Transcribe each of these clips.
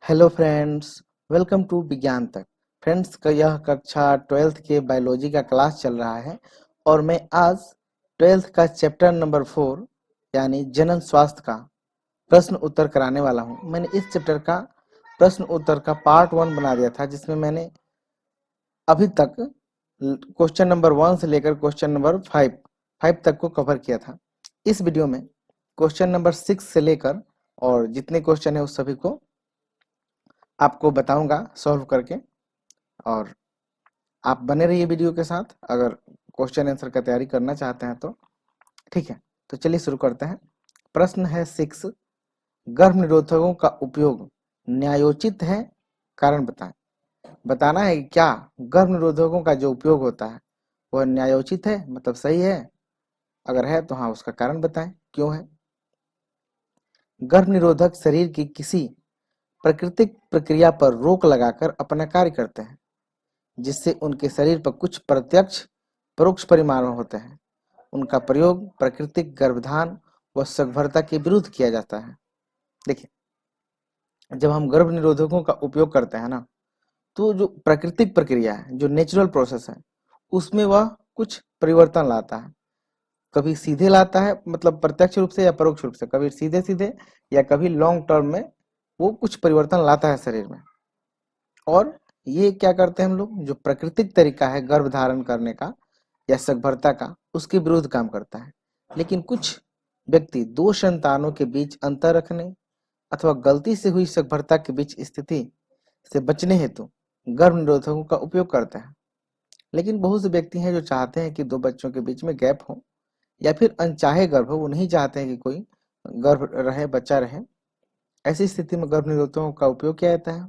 Hello friends, welcome to विज्ञान तक। Friends का यह कक्षा 12th के बायोलॉजी का क्लास चल रहा है और मैं आज 12th का चैप्टर नंबर 4 यानी जनन स्वास्थ्य का प्रश्न उत्तर कराने वाला हूं। मैंने इस चैप्टर का प्रश्न उत्तर का पार्ट 1 बना दिया था, जिसमें मैंने अभी तक क्वेश्चन नंबर 1 से लेकर क्वेश्चन नंबर 5 तक को कवर किया था। इस वीडियो में क्वेश्चन नंबर 6 से लेकर और जितने क्वेश्चन है उस सभी को आपको बताऊंगा सॉल्व करके, और आप बने रहिए वीडियो के साथ अगर क्वेश्चन आंसर का तैयारी करना चाहते हैं तो। ठीक है, तो चलिए शुरू करते हैं। प्रश्न है 6, गर्भ निरोधकों का उपयोग न्यायोचित है, कारण बताएं। बताना है कि क्या गर्भ निरोधकों का जो उपयोग होता है वह न्यायोचित है, मतलब सही है। अगर है तो हाँ, उसका कारण बताएं, क्यों है। गर्भ निरोधक शरीर की किसी प्राकृतिक प्रक्रिया पर रोक लगाकर अपना कार्य करते हैं, जिससे उनके शरीर पर कुछ प्रत्यक्ष परोक्ष परिणाम होते हैं। उनका प्रयोग प्राकृतिक गर्भधान व सगर्भता के विरुद्ध किया जाता है। देखिए, जब हम गर्भ निरोधकों का उपयोग करते हैं ना, तो जो प्राकृतिक प्रक्रिया है, जो नेचुरल प्रोसेस है, उसमें वह कुछ परिवर्तन लाता है। कभी सीधे लाता है, मतलब प्रत्यक्ष रूप से या परोक्ष रूप से, कभी सीधे सीधे या कभी लॉन्ग टर्म में वो कुछ परिवर्तन लाता है शरीर में। और ये क्या करते हैं हम लोग, जो प्राकृतिक तरीका है गर्भ धारण करने का या सगर्भता का, उसके विरुद्ध काम करता है। लेकिन कुछ व्यक्ति दो संतानों के बीच अंतर रखने अथवा गलती से हुई सगर्भता के बीच स्थिति से बचने हेतु गर्भ निरोधकों का उपयोग करते हैं। लेकिन बहुत से व्यक्ति हैं जो चाहते हैं कि दो बच्चों के बीच में गैप हो या फिर अनचाहे गर्भ हो, वो नहीं चाहते हैं कि कोई गर्भ रहे, बच्चा रहे। ऐसी स्थिति में गर्भ निरोधकों का उपयोग किया जाता है।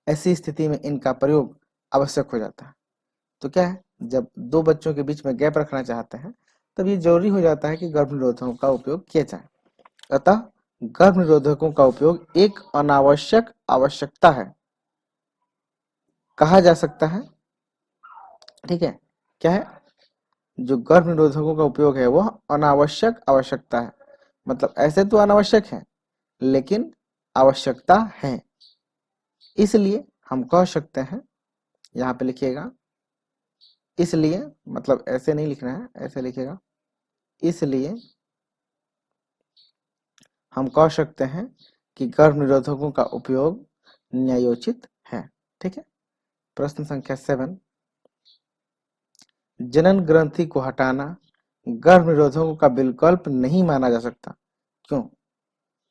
ऐसी स्थिति में इनका प्रयोग आवश्यक हो जाता है। तो क्या है, जब दो बच्चों के बीच में गैप रखना चाहते हैं तब ये जरूरी हो जाता है कि गर्भ निरोधकों का उपयोग किया जाए। अतः गर्भ निरोधकों का उपयोग एक अनावश्यक आवश्यकता है, कहा जा सकता है। ठीक है, क्या है, जो गर्भ निरोधकों का उपयोग है वह अनावश्यक आवश्यकता है। मतलब ऐसे तो अनावश्यक है, लेकिन आवश्यकता है। इसलिए हम कह सकते हैं, यहाँ पे लिखिएगा, इसलिए, मतलब ऐसे नहीं लिखना है, ऐसे लिखिएगा, इसलिए हम कह सकते हैं कि गर्भ निरोधकों का उपयोग न्यायोचित है। ठीक है। प्रश्न संख्या 7, जनन ग्रंथि को हटाना गर्भ निरोधकों का विकल्प नहीं माना जा सकता, क्यों।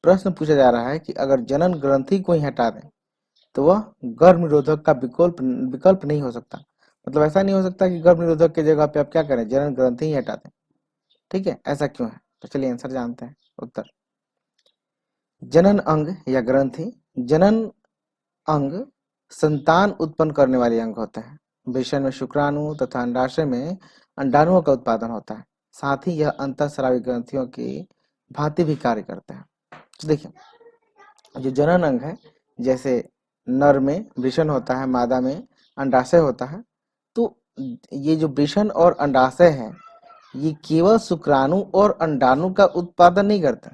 प्रश्न पूछा जा रहा है कि अगर जनन ग्रंथि को ही हटा दें तो वह गर्भ निरोधक का विकल्प नहीं हो सकता। मतलब ऐसा नहीं हो सकता कि गर्भ निरोधक की जगह पे आप क्या करें, जनन ग्रंथि ही हटा दें। ठीक है, ऐसा क्यों है, तो चलिए आंसर जानते हैं। उत्तर, जनन अंग या ग्रंथि, जनन अंग संतान उत्पन्न करने वाले अंग होते हैं। वृषण में शुक्राणु तथा अंडाशय में अंडाणुओं का उत्पादन होता है। साथ ही यह अंतःस्रावी ग्रंथियों की भांति भी कार्य करते हैं। तो देखिए, जो जनन अंग है, जैसे नर में वृषण होता है, मादा में अंडाशय होता है, तो ये जो वृषण और अंडाशय है, ये केवल शुक्राणु और अंडाणु का उत्पादन नहीं करते,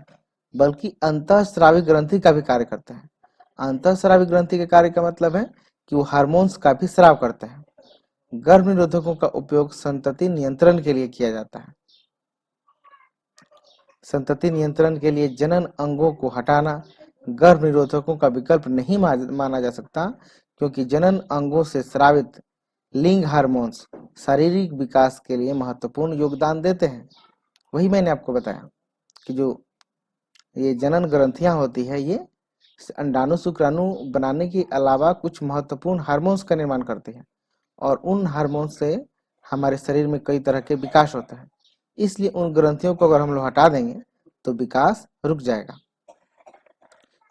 बल्कि अंतःस्रावी ग्रंथि का भी कार्य करते हैं। अंतःस्रावी ग्रंथि के कार्य का मतलब है कि वो हार्मोन्स का भी स्राव करते हैं। गर्भ निरोधकों का उपयोग संतति नियंत्रण के लिए किया जाता है। संतति नियंत्रण के लिए जनन अंगों को हटाना गर्भ निरोधकों का विकल्प नहीं माना जा सकता, क्योंकि जनन अंगों से स्रावित लिंग हार्मोन्स शारीरिक विकास के लिए महत्वपूर्ण योगदान देते हैं। वही मैंने आपको बताया कि जो ये जनन ग्रंथियां होती है, ये अंडाणु शुक्राणु बनाने के अलावा कुछ महत्वपूर्ण हार्मोन्स का निर्माण करती है, और उन हार्मोन्स से हमारे शरीर में कई तरह के विकास होता है। इसलिए उन ग्रंथियों को अगर हम लोग हटा देंगे तो विकास रुक जाएगा।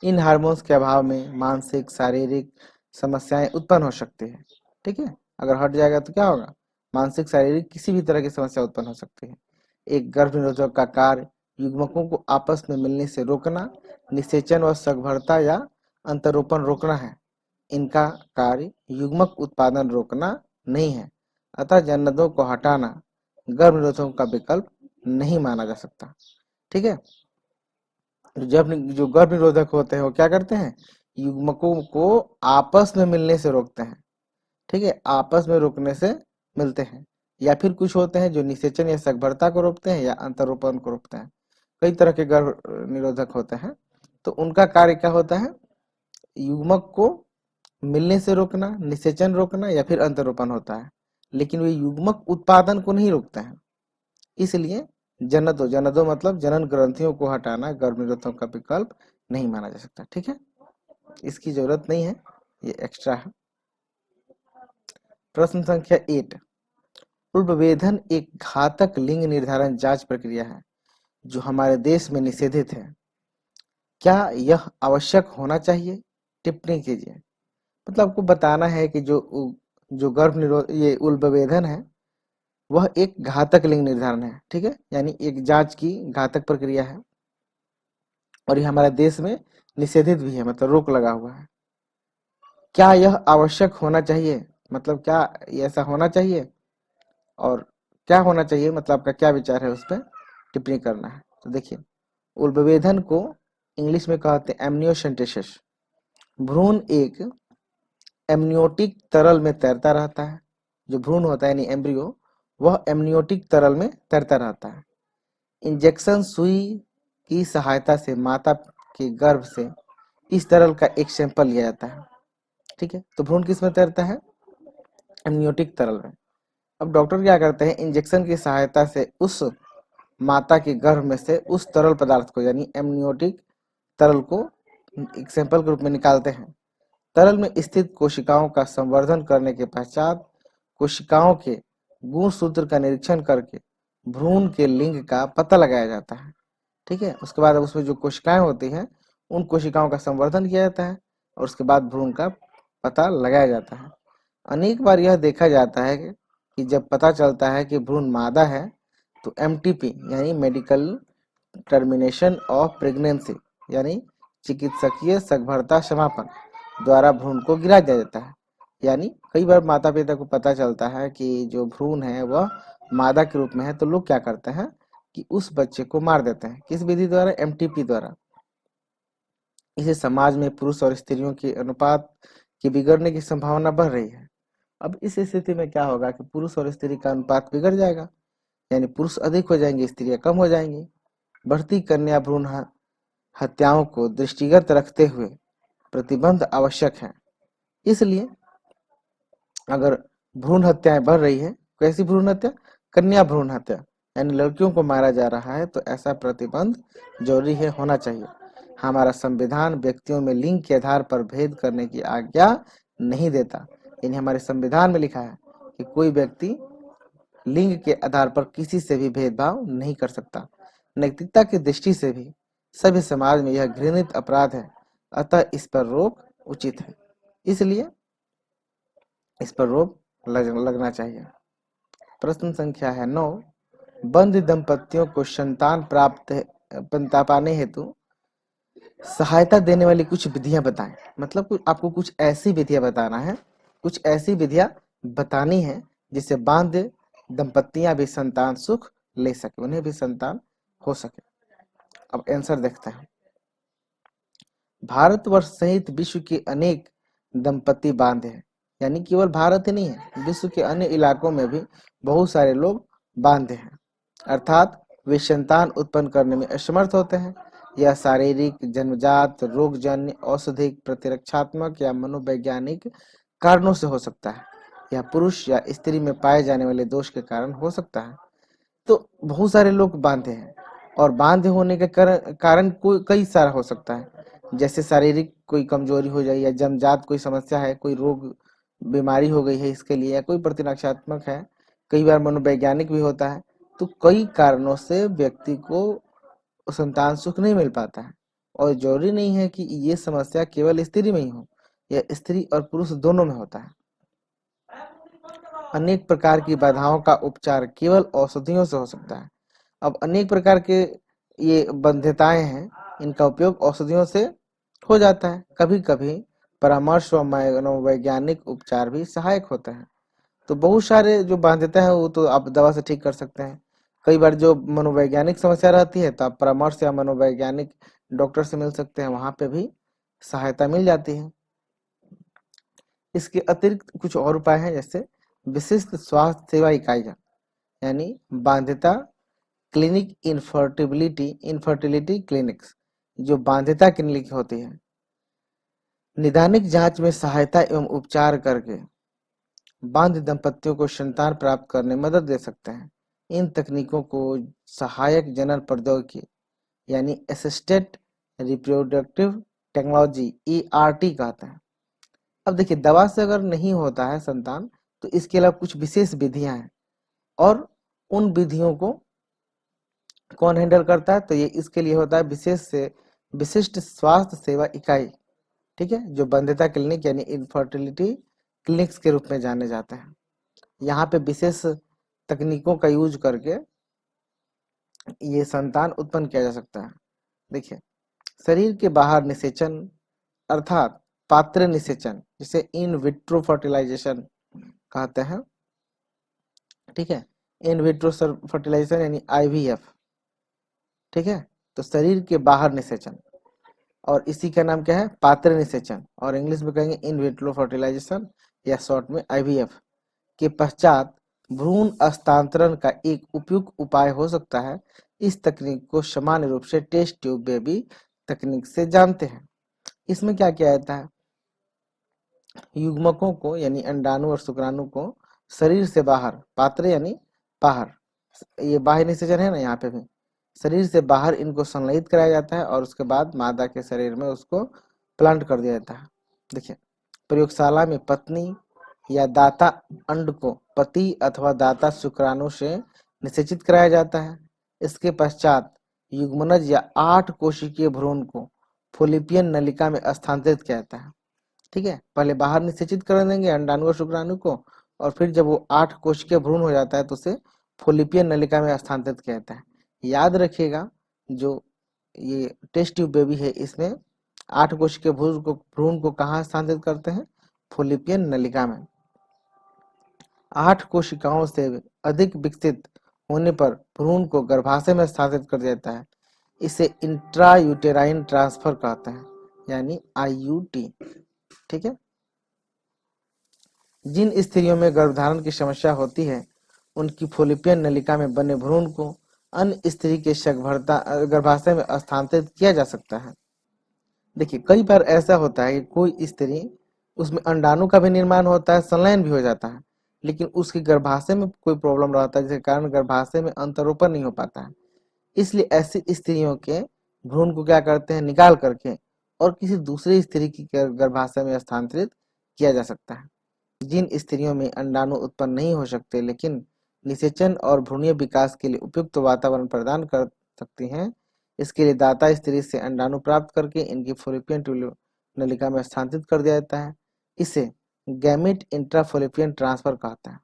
इन हार्मोन्स के अभाव में मानसिक शारीरिक समस्याएं उत्पन्न हो सकती है। ठीक है, अगर हट जाएगा तो क्या होगा, मानसिक शारीरिक किसी भी तरह की समस्या उत्पन्न हो सकती है। एक गर्भ निरोधक का कार्य युग्मकों को आपस में मिलने से रोकना, निषेचन व सगर्भता या अंतरोपण रोकना है। इनका कार्य युग्मक उत्पादन रोकना नहीं है। अतः जननों को हटाना गर्भ निरोधकों का विकल्प नहीं माना जा सकता। ठीक है, जो गर्भ निरोधक होते हैं वो क्या करते हैं, युग्मकों को आपस में मिलने से रोकते हैं। ठीक है, आपस में रोकने से मिलते हैं। या फिर कुछ होते हैं जो निषेचन या सगभरता को रोकते हैं या अंतरोपण को रोकते हैं। कई तरह के गर्भ निरोधक होते हैं, तो उनका कार्य क्या होता है? युग्मक को मिलने से रोकना, निषेचन रोकना या फिर अंतरोपण होता है, लेकिन वे युग्मक उत्पादन को नहीं रोकते हैं। इसलिए जनदो मतलब जनन ग्रंथियों को हटाना गर्भ निरोधकों का विकल्प नहीं माना जा सकता। ठीक है, इसकी जरूरत नहीं है, ये एक्स्ट्रा है। प्रश्न संख्या 8, उल्बवेधन एक घातक लिंग निर्धारण जांच प्रक्रिया है जो हमारे देश में निषेधित है। क्या यह आवश्यक होना चाहिए? टिप्पणी कीजिए। मतलब आपको बताना है कि जो गर्भ निरोध ये उल्बवेधन है वह एक घातक लिंग निर्धारण है। ठीक है, यानी एक जांच की घातक प्रक्रिया है और ये हमारे देश में निषेधित भी है, मतलब रोक लगा हुआ है। क्या यह आवश्यक होना चाहिए? मतलब क्या ऐसा होना चाहिए, और क्या होना चाहिए मतलब आपका क्या विचार है उस पर टिप्पणी करना है। तो देखिए, उल्बवेधन को इंग्लिश में कहते हैं एमनियोसेंटेसिस। भ्रूण एक एमनियोटिक तरल में तैरता रहता है। जो भ्रूण होता है यानी एम्ब्रियो, वह एमनियोटिक तरल में तैरता रहता है। इंजेक्शन सुई की सहायता से माता के गर्भ से इस तरल का एक सैंपल लिया जाता है। ठीक है, तो भ्रूण किस में तैरता है? एमनियोटिक तरल में। अब डॉक्टर क्या करते हैं, इंजेक्शन की सहायता से उस माता के गर्भ में से उस तरल पदार्थ को यानी एमनियोटिक तरल को एक सैंपल के रूप में निकालते हैं। तरल में स्थित कोशिकाओं का संवर्धन करने के पश्चात कोशिकाओं के गुणसूत्र का निरीक्षण करके भ्रूण के लिंग का पता लगाया जाता है। ठीक है, उसके बाद उसमें जो कोशिकाएं होती हैं उन कोशिकाओं का संवर्धन किया जाता है और उसके बाद भ्रूण का पता लगाया जाता है। अनेक बार यह देखा जाता है कि जब पता चलता है कि भ्रूण मादा है तो एमटीपी यानी मेडिकल टर्मिनेशन ऑफ प्रेगनेंसी यानी चिकित्सकीय सगर्भता समापन द्वारा भ्रूण को गिरा दिया जाता है। यानी कई बार माता पिता को पता चलता है कि जो भ्रूण है वह मादा के रूप में है, तो लोग क्या करते हैं कि उस बच्चे को मार देते हैं। किस विधि द्वारा? एमटीपी द्वारा। इसे समाज में पुरुष और स्त्रियों के अनुपात के बिगड़ने की संभावना बढ़ रही है। अब इस स्थिति में क्या होगा कि पुरुष और स्त्री का अनुपात बिगड़ जाएगा, यानी पुरुष अधिक हो जाएंगे, स्त्रियां कम हो जाएंगी। बढ़ती कन्या भ्रूण हत्याओं को दृष्टिगत रखते हुए प्रतिबंध आवश्यक है। इसलिए अगर भ्रूण हत्याएं बढ़ रही है, कैसी भ्रूण हत्या? कन्या भ्रूण हत्या, यानी लड़कियों को मारा जा रहा है, तो ऐसा प्रतिबंध जरूरी है, होना चाहिए। हमारा संविधान व्यक्तियों में लिंग के आधार पर भेद करने की आज्ञा नहीं देता। यानी हमारे संविधान में लिखा है कि कोई व्यक्ति लिंग के आधार पर किसी से भी भेदभाव नहीं कर सकता। नैतिकता की दृष्टि से भी सभ्य समाज में यह घृणित अपराध है, अतः इस पर रोक उचित है। इसलिए इस पर रोक लगना चाहिए। प्रश्न संख्या है 9, बंध दंपतियों को संतान पाने हेतु सहायता देने वाली कुछ विधियां बताएं। मतलब आपको कुछ ऐसी विधियां बताना है, कुछ ऐसी विधियां बतानी है जिससे बांध दंपतियां भी संतान सुख ले सके, उन्हें भी संतान हो सके। अब आंसर देखते हैं। भारतवर्ष सहित विश्व के अनेक दंपति बांध हैं, यानी केवल भारत ही नहीं है, विश्व के अन्य इलाकों में भी बहुत सारे लोग बांध हैं, अर्थात वे संतान उत्पन्न करने में असमर्थ होते हैं। यह शारीरिक, जन्मजात, रोगजन्य, औषधिक, प्रतिरक्षात्मक या मनोवैज्ञानिक कारणों से हो सकता है। यह पुरुष या स्त्री में पाए जाने वाले दोष के कारण हो सकता है। तो बहुत सारे लोग बांधे हैं और बांधे होने के कारण कोई कई सारा हो सकता है, जैसे शारीरिक कोई कमजोरी हो जाए या जन्मजात कोई समस्या है, कोई रोग बीमारी हो गई है इसके लिए, या कोई प्रतिरक्षात्मक है, कई बार मनोवैज्ञानिक भी होता है। तो कई कारणों से व्यक्ति को संतान सुख नहीं मिल पाता है और जरूरी नहीं है कि ये समस्या केवल स्त्री में ही हो, यह स्त्री और पुरुष दोनों में होता है। अनेक प्रकार की बाधाओं का उपचार केवल औषधियों से हो सकता है। अब अनेक प्रकार के ये बंध्यताएं हैं, इनका उपयोग औषधियों से हो जाता है। कभी कभी परामर्श व मनोवैज्ञानिक उपचार भी सहायक होते हैं। तो बहुत सारे जो बाध्यता है वो तो आप दवा से ठीक कर सकते हैं। कई बार जो मनोवैज्ञानिक समस्या रहती है तो आप परामर्श या मनोवैज्ञानिक डॉक्टर से मिल सकते हैं, वहां पे भी सहायता मिल जाती है। इसके अतिरिक्त कुछ और उपाय हैं, जैसे विशिष्ट स्वास्थ्य सेवा इकाइयाँ यानी बाध्यता क्लिनिक, इनफर्टिलिटी क्लिनिक्स, जो बाध्यता क्लिनिक होती है, निदानिक जांच में सहायता एवं उपचार करके बांध दंपतियों को संतान प्राप्त करने में मदद दे सकते हैं। इन तकनीकों को सहायक जनन प्रौद्योगिकी यानी असिस्टेड रिप्रोडक्टिव टेक्नोलॉजी ERT कहते हैं। अब देखिए, दवा से अगर नहीं होता है संतान, तो इसके अलावा कुछ विशेष विधियां हैं, और उन विधियों को कौन हैंडल करता है, तो ये इसके लिए होता है विशिष्ट स्वास्थ्य सेवा इकाई, ठीक है, जो बाध्यता क्लिनिक यानी इनफर्टिलिटी क्लिनिक्स के रूप में जाने जाते हैं। यहाँ पे विशेष तकनीकों का यूज करके ये संतान उत्पन्न किया जा सकता है। देखिए, शरीर के बाहर निषेचन अर्थात पात्र निषेचन, जिसे इन विट्रो फर्टिलाइजेशन कहते हैं, ठीक है, इन विट्रो फर्टिलाइजेशन यानी IVF, ठीक है। तो शरीर के बाहर निषेचन, और इसी का नाम क्या है, पात्र निषेचन, और इंग्लिश में कहेंगे इन विट्रो फर्टिलाइजेशन या शॉर्ट में IVF के पश्चात भ्रूण हस्तांतरण का एक उपयुक्त उपाय हो सकता है। इस तकनीक को सामान्य रूप से टेस्ट ट्यूब बेबी तकनीक से जानते हैं। इसमें क्या किया जाता है, युग्मकों को यानी अंडाणु और शुक्राणु को शरीर से बाहर, पात्र यानी बाहर, ये बाह्य निषेचन है ना, यहाँ पे भी शरीर से बाहर इनको संलयित कराया जाता है, और उसके बाद मादा के शरीर में उसको प्लांट कर दिया जाता है। देखिए, प्रयोगशाला में पत्नी या दाता अंड को पति अथवा दाता शुक्राणु से निषेचित कराया जाता है। इसके पश्चात युग्मनज या 8 कोशिकीय भ्रूण को फोलिपियन नलिका में स्थानांतरित किया जाता है, ठीक है। पहले बाहर निषेचित कर देंगे अंडाणु और शुक्राणु को, और फिर जब वो 8 कोशिकीय भ्रूण हो जाता है तो उसे फोलिपियन नलिका में स्थानांतरित किया जाता है। याद रखिएगा, जो ये टेस्ट ट्यूब बेबी है, इसमें 8 कोशिकीय भ्रूण को कहाँ स्थानांतरित करते हैं, फोलिपियन नलिका में। 8 कोशिकाओं से अधिक विकसित होने पर भ्रूण को गर्भाशय में स्थानांतरित कर दिया जाता है। इसे इंट्रायूटेराइन ट्रांसफर कहते हैं, यानी IUT, ठीक है। जिन स्त्रियों में गर्भधारण की समस्या होती है, उनकी फोलिपियन नलिका में बने भ्रूण को अन्य स्त्री के गर्भाशय में स्थानांतरित किया जा सकता है। देखिए, कई बार ऐसा होता है कि कोई स्त्री, उसमें अंडाणु का भी निर्माण होता है, संलयन भी हो जाता है, लेकिन उसके गर्भाशय में कोई प्रॉब्लम रहता है, जिसके कारण गर्भाशय में अंतरोपण नहीं हो पाता है। इसलिए ऐसी स्त्रियों के भ्रूण को क्या करते हैं, निकाल करके और किसी दूसरी स्त्री की गर्भाशय में स्थानांतरित किया जा सकता है। जिन स्त्रियों में अंडाणु उत्पन्न नहीं हो सकते, लेकिन निषेचन और भ्रूणीय विकास के लिए उपयुक्त वातावरण प्रदान कर सकती हैं, इसके लिए दाता स्त्री से अंडाणु प्राप्त करके इनकी फोलिपियन ट्यूब नलिका में स्थानांतरित कर दिया जाता है। इसे गैमेट इंट्राफोलिपियन ट्रांसफर कहता है,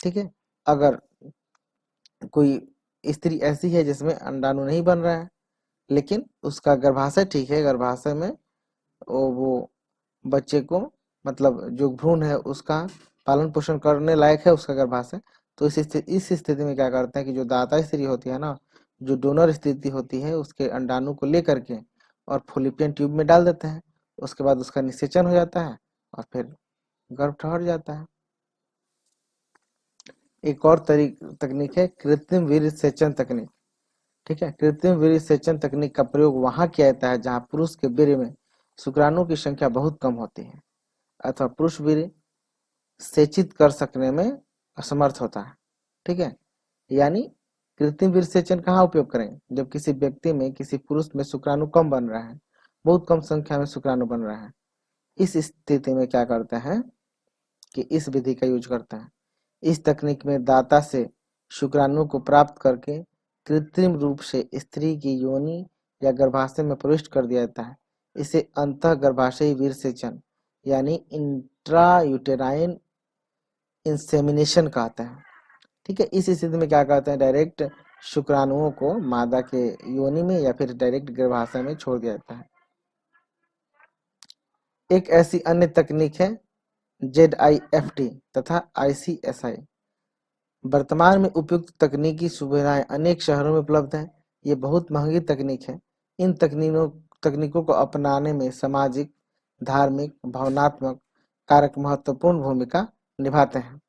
ठीक है। अगर कोई स्त्री ऐसी है जिसमें अंडाणु नहीं बन रहा है, लेकिन उसका गर्भाशय ठीक है, गर्भाशय में वो बच्चे को, मतलब जो भ्रूण है उसका पालन पोषण करने लायक है उसका गर्भाशय, तो इस स्थिति में क्या करते हैं कि जो दाता स्त्री होती है ना, जो डोनर स्थिति होती है, उसके अंडाणु को लेकर के और फोलिपियन ट्यूब में डाल देते हैं। उसके बाद उसका निषेचन हो जाता है और फिर गर्भ ठहर जाता है। एक और तकनीक है कृत्रिम वीर्य सेचन तकनीक, ठीक है। कृत्रिम वीर्य सेचन तकनीक का प्रयोग वहां किया जाता है जहां पुरुष के वीर्य में शुक्राणु की संख्या बहुत कम होती है, अथवा पुरुष वीर्य सेचित कर सकने में असमर्थ होता है, ठीक है। यानी कृत्रिम वीर्य सेचन कहाँ उपयोग करें, जब किसी व्यक्ति में, किसी पुरुष में शुक्राणु कम बन रहा है, बहुत कम संख्या में शुक्राणु बन रहा है। इस स्थिति में क्या करते हैं कि इस विधि का यूज करते हैं। इस तकनीक में दाता से शुक्राणु को प्राप्त करके कृत्रिम रूप से स्त्री की योनि या गर्भाशय में प्रविष्ट कर दिया जाता है। इसे अंतः गर्भाशयी वीर्य सेचन यानी इंट्रायूटेराइन इंसेमिनेशन कहते हैं, ठीक है। इस स्थिति में क्या करते हैं, डायरेक्ट शुक्राणुओं को मादा के योनि में या फिर डायरेक्ट गर्भाशय में छोड़ दिया जाता है। एक ऐसी अन्य तकनीक है ZIFT तथा ICSI। वर्तमान में उपयुक्त तकनीकी सुविधाएं अनेक शहरों में उपलब्ध हैं। ये बहुत महंगी तकनीक है। इन तकनीकों को अपनाने में सामाजिक, धार्मिक, भावनात्मक कारक महत्वपूर्ण भूमिका निभाते हैं।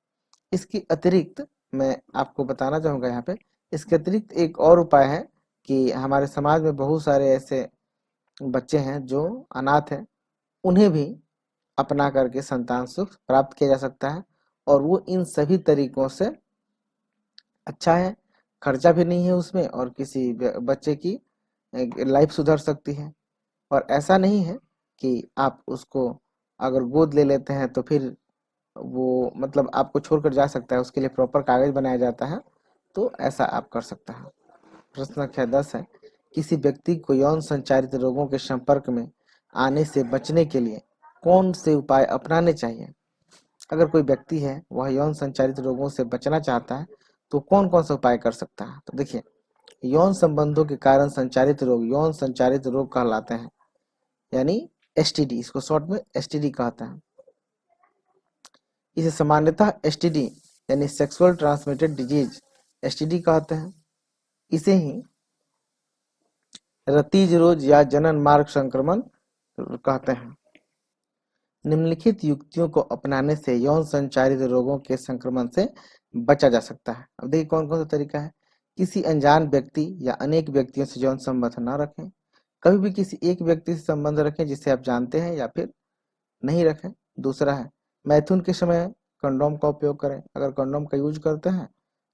इसके अतिरिक्त मैं आपको बताना चाहूँगा यहाँ पे, इसके अतिरिक्त एक और उपाय है कि हमारे समाज में बहुत सारे ऐसे बच्चे हैं जो अनाथ हैं, उन्हें भी अपना करके संतान सुख प्राप्त किया जा सकता है और वो इन सभी तरीकों से अच्छा है, खर्चा भी नहीं है उसमें और किसी बच्चे की लाइफ सुधर सकती है। और ऐसा नहीं है कि आप उसको अगर गोद ले लेते हैं तो फिर वो मतलब आपको छोड़कर जा सकता है, उसके लिए प्रॉपर कागज बनाया जाता है, तो ऐसा आप कर सकता है। प्रश्न संख्या 10 है, किसी व्यक्ति को यौन संचारित रोगों के संपर्क में आने से बचने के लिए कौन से उपाय अपनाने चाहिए? अगर कोई व्यक्ति है वह यौन संचारित रोगों से बचना चाहता है तो कौन कौन सा उपाय कर सकता है? तो देखिए, यौन संबंधों के कारण संचारित रोग यौन संचारित रोग कहलाते हैं, यानी एसटीडी, इसको शॉर्ट में एसटीडी कहते हैं। इसे सामान्यतः एसटीडी यानी सेक्सुअल ट्रांसमिटेड डिजीज एसटीडी कहते हैं। इसे ही रतीज रोग या जनन मार्ग संक्रमण कहते हैं। निम्नलिखित युक्तियों को अपनाने से यौन संचारित रोगों के संक्रमण से बचा जा सकता है। अब देखिए कौन कौन सा तरीका है। किसी अनजान व्यक्ति या अनेक व्यक्तियों से यौन संबंध न रखें। कभी भी किसी एक व्यक्ति से संबंध रखें जिसे आप जानते हैं या फिर नहीं रखें। दूसरा है मैथुन के समय कंडोम का उपयोग करें। अगर कंडोम का यूज करते हैं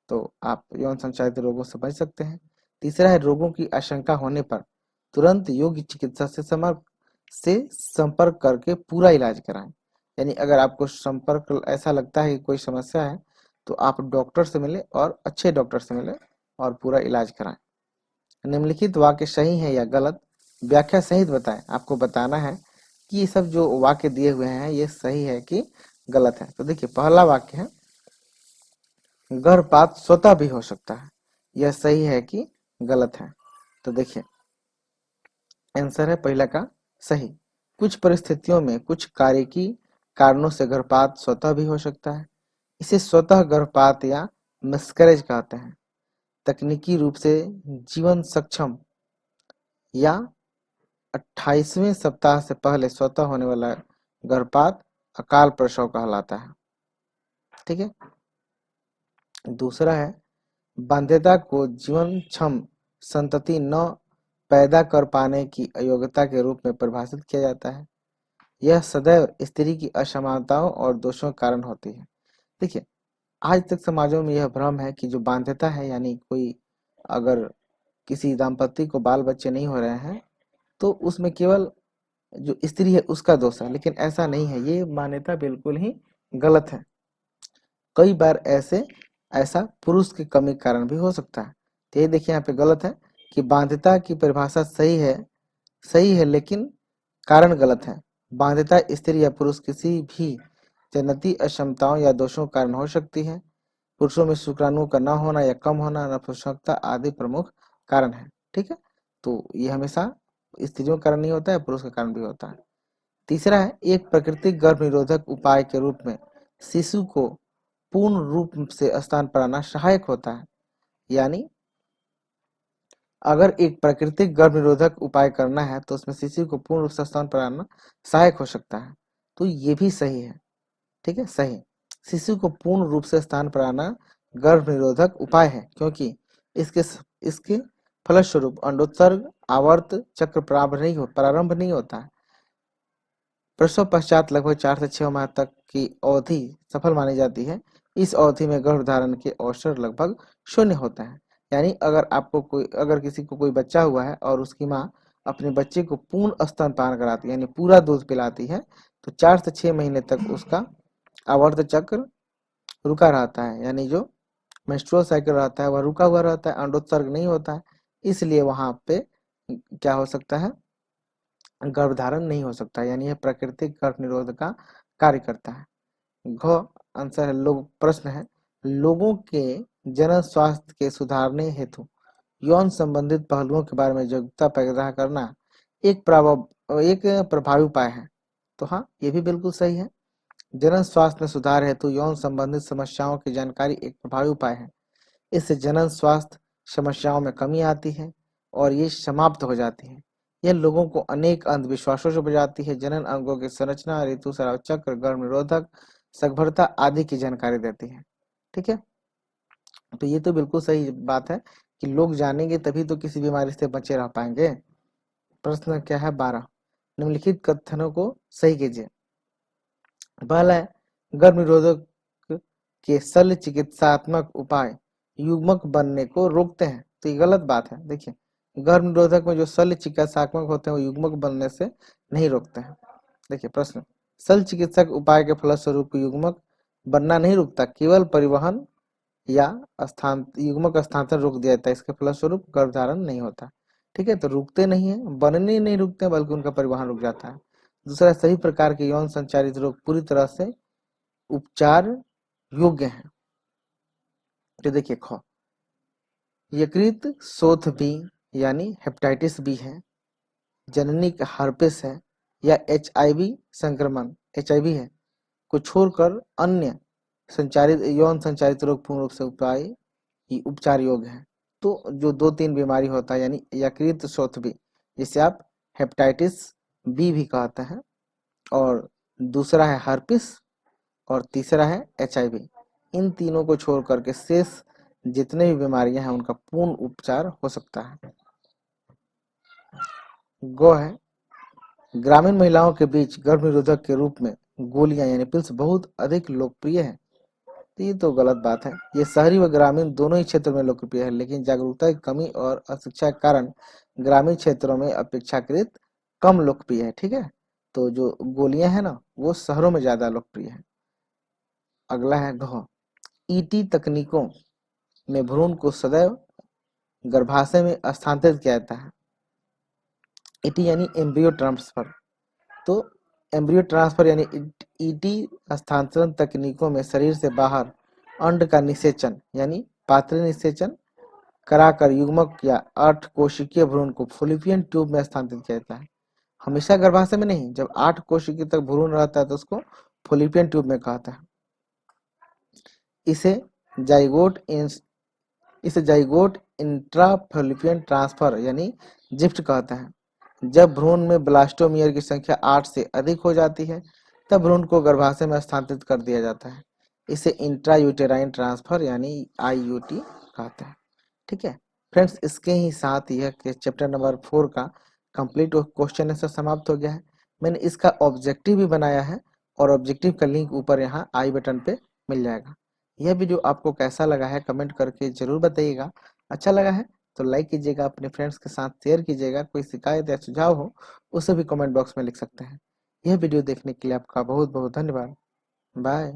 तो आप यौन संचारित रोगों से बच सकते हैं। तीसरा है रोगों की आशंका होने पर तुरंत योग्य चिकित्सा से संपर्क करके पूरा इलाज कराएं। यानी अगर आपको संपर्क ऐसा लगता है कि कोई समस्या है तो आप डॉक्टर से मिले और अच्छे डॉक्टर से मिले और पूरा इलाज कराएं। निम्नलिखित वाक्य सही है या गलत, व्याख्या सहित बताएं। आपको बताना है कि ये सब जो वाक्य दिए हुए हैं ये सही है कि गलत है। तो देखिए पहला वाक्य है गर्भपात स्वतः भी हो सकता है, यह सही है कि गलत है? तो देखिए आंसर है पहला का सही। कुछ परिस्थितियों में कुछ कार्यकी कारणों से गर्भपात स्वतः भी हो सकता है। इसे स्वतः गर्भपात या मिसकैरेज कहते हैं। तकनीकी रूप से जीवन सक्षम या 28वें सप्ताह से पहले स्वतः होने वाला गर्भपात अकाल प्रसव कहलाता है। ठीक है। दूसरा है बाध्यता को जीवनक्षम संतति न पैदा कर पाने की अयोग्यता के रूप में परिभाषित किया जाता है। यह सदैव स्त्री की असमानताओं और दोषों के कारण होती है। देखिए आज तक समाजों में यह भ्रम है कि जो बाध्यता है यानी कोई अगर किसी दाम्पत्य को बाल बच्चे नहीं हो रहे हैं तो उसमें केवल जो स्त्री है उसका दोष है, लेकिन ऐसा नहीं है। ये मान्यता बिल्कुल ही गलत है। कई बार ऐसा पुरुष की कमी के कारण भी हो सकता है। तो ये देखिए यहाँ पे गलत है कि बाध्यता की परिभाषा सही है लेकिन कारण गलत है। बाध्यता स्त्री या पुरुष किसी भी जन्नती अक्षमताओं या दोषों के कारण हो सकती है। पुरुषों में शुक्राणुओं का न होना या कम होना, नपुंसकता आदि प्रमुख कारण है। ठीक है, तो ये हमेशा स्त्रियों के कारण नहीं होता है, पुरुष के कारण भी होता है। तीसरा है एक प्राकृतिक गर्भ निरोधक उपाय के रूप में शिशु को पूर्ण रूप से स्तन पाना सहायक होता है। यानी अगर एक प्राकृतिक गर्भ निरोधक उपाय करना है तो उसमें शिशु को पूर्ण रूप से स्तन पाना सहायक हो सकता है। तो ये भी सही है। ठीक है, सही। शिशु को पूर्ण रूप से स्तन पाना गर्भ निरोधक उपाय है क्योंकि इसके इसके फलस्वरूप अंडोत्सर्ग आवर्त चक्र प्रारंभ नहीं होता है। प्रसव पश्चात लगभग 4 से 6 माह तक की अवधि सफल मानी जाती है। इस अवधि में गर्भधारण के अवसर लगभग शून्य होता है। यानी अगर किसी को कोई बच्चा हुआ है और उसकी माँ अपने बच्चे को पूर्ण स्तनपान कराती है यानी पूरा दूध पिलाती है तो 4 से 6 महीने तक उसका आवर्त चक्र रुका रहता है, यानी जो मेंस्ट्रुअल साइकिल रहता है वह रुका हुआ रहता है, अंडोत्सर्ग नहीं होता है। इसलिए वहां पे क्या हो सकता है, गर्भधारण नहीं हो सकता, यानी यह प्राकृतिक गर्भ निरोध का कार्य करता है। घ आंसर है लोग प्रश्न है लोगों के जनन स्वास्थ्य के सुधारने हेतु यौन संबंधित पहलुओं के बारे में जागरूकता पैदा करना एक प्रभावी उपाय है। तो हाँ, ये भी बिल्कुल सही है। जनन स्वास्थ्य में सुधार हेतु यौन संबंधित समस्याओं की जानकारी एक प्रभावी उपाय है। इससे जनन स्वास्थ्य समस्याओं में कमी आती है और ये समाप्त हो जाती है। यह लोगों को अनेक अंधविश्वासों से बचाती है, जनन अंगों की संरचना, ऋतुस्राव चक्र, गर्भ निरोधक, सगर्भता आदि की जानकारी देती है। ठीक है, तो ये तो बिल्कुल सही बात है कि लोग जानेंगे तभी तो किसी बीमारी से बचे रह पाएंगे। प्रश्न क्या है 12, निम्नलिखित कथनों को सही कीजिए। पहला है, गर्भ निरोधक के शल्य चिकित्सात्मक उपाय युग्मक बनने को रोकते हैं, तो ये गलत बात है। देखिए, गर्भ निरोधक में जो शल्य चिकित्सात्मक होते हैं वो युग्मक बनने से नहीं रोकते हैं। देखिए प्रश्न, शल्य चिकित्सक उपाय के फलस्वरूप युग्मक बनना नहीं रुकता, केवल परिवहन या स्थान युग्मक स्थानांतरण रोक दिया जाता है, इसके फलस्वरूप गर्भधारण नहीं होता। ठीक है, तो रुकते नहीं है, बनने नहीं रुकते बल्कि उनका परिवहन रुक जाता है। दूसरा, सभी प्रकार के यौन संचारित रोग पूरी तरह से उपचार योग्य है। तो देखिए ख, यकृत शोथ बी यानी हेपेटाइटिस बी है, जननी का हर्पिस है या एचआईवी संक्रमण एचआईवी है को छोड़कर अन्य संचारित यौन संचारित रोग पूर्ण रूप से उपचार योग्य है। तो जो 2-3 बीमारी होता है यानी यकृत शोथ बी, जिसे आप हेपेटाइटिस बी भी कहते हैं, और दूसरा है हर्पिस, और तीसरा है एचआईवी, इन तीनों को छोड़ करके शेष जितने भी बीमारियां हैं उनका पूर्ण उपचार हो सकता है। गो है, ग्रामीण महिलाओं के बीच गर्भ निरोधक के रूप में गोलियां यानी पिल्स बहुत अधिक लोकप्रिय है, तो ये तो गलत बात है। ये शहरी व ग्रामीण दोनों ही क्षेत्रों में लोकप्रिय है, लेकिन जागरूकता की कमी और अशिक्षा के कारण ग्रामीण क्षेत्रों में अपेक्षाकृत कम लोकप्रिय है। ठीक है, तो जो गोलियां हैं ना वो शहरों में ज्यादा लोकप्रिय है। अगला है घ, ईटी तकनीकों में भ्रूण को सदैव गर्भाशय में स्थानांतरित किया जाता है। ईटी यानी एम्ब्रियो ट्रांसफर, तो एम्ब्रियो ट्रांसफर यानी ईटी स्थानांतरण तकनीकों में शरीर से बाहर अंड का निषेचन यानी पात्री निषेचन कराकर युग्मक या 8 कोशिकीय भ्रूण को फॉलोपियन ट्यूब में स्थानांतरित किया जाता है। हमेशा गर्भाशय में नहीं, जब 8 कोशिकीय तक भ्रूण रहता है तो उसको फॉलोपियन ट्यूब में कहता है। इसे जाइगोट इंट्राफॉलोपियन ट्रांसफर यानी जिफ्ट कहते हैं। जब भ्रूण में ब्लास्टोमियर की संख्या 8 से अधिक हो जाती है तब भ्रूण को गर्भाशय में स्थानांतरित कर दिया जाता है। इसे इंट्रायूटेराइन ट्रांसफर यानी आईयूटी कहते हैं। ठीक है फ्रेंड्स, इसके ही साथ यह चैप्टर नंबर 4 का कंप्लीट क्वेश्चन आंसर समाप्त हो गया है। मैंने इसका ऑब्जेक्टिव भी बनाया है और ऑब्जेक्टिव का लिंक ऊपर यहाँ आई बटन पे मिल जाएगा। यह वीडियो आपको कैसा लगा है कमेंट करके जरूर बताइएगा। अच्छा लगा है तो लाइक कीजिएगा, अपने फ्रेंड्स के साथ शेयर कीजिएगा। कोई शिकायत या सुझाव हो उसे भी कमेंट बॉक्स में लिख सकते हैं। यह वीडियो देखने के लिए आपका बहुत बहुत धन्यवाद। बाय।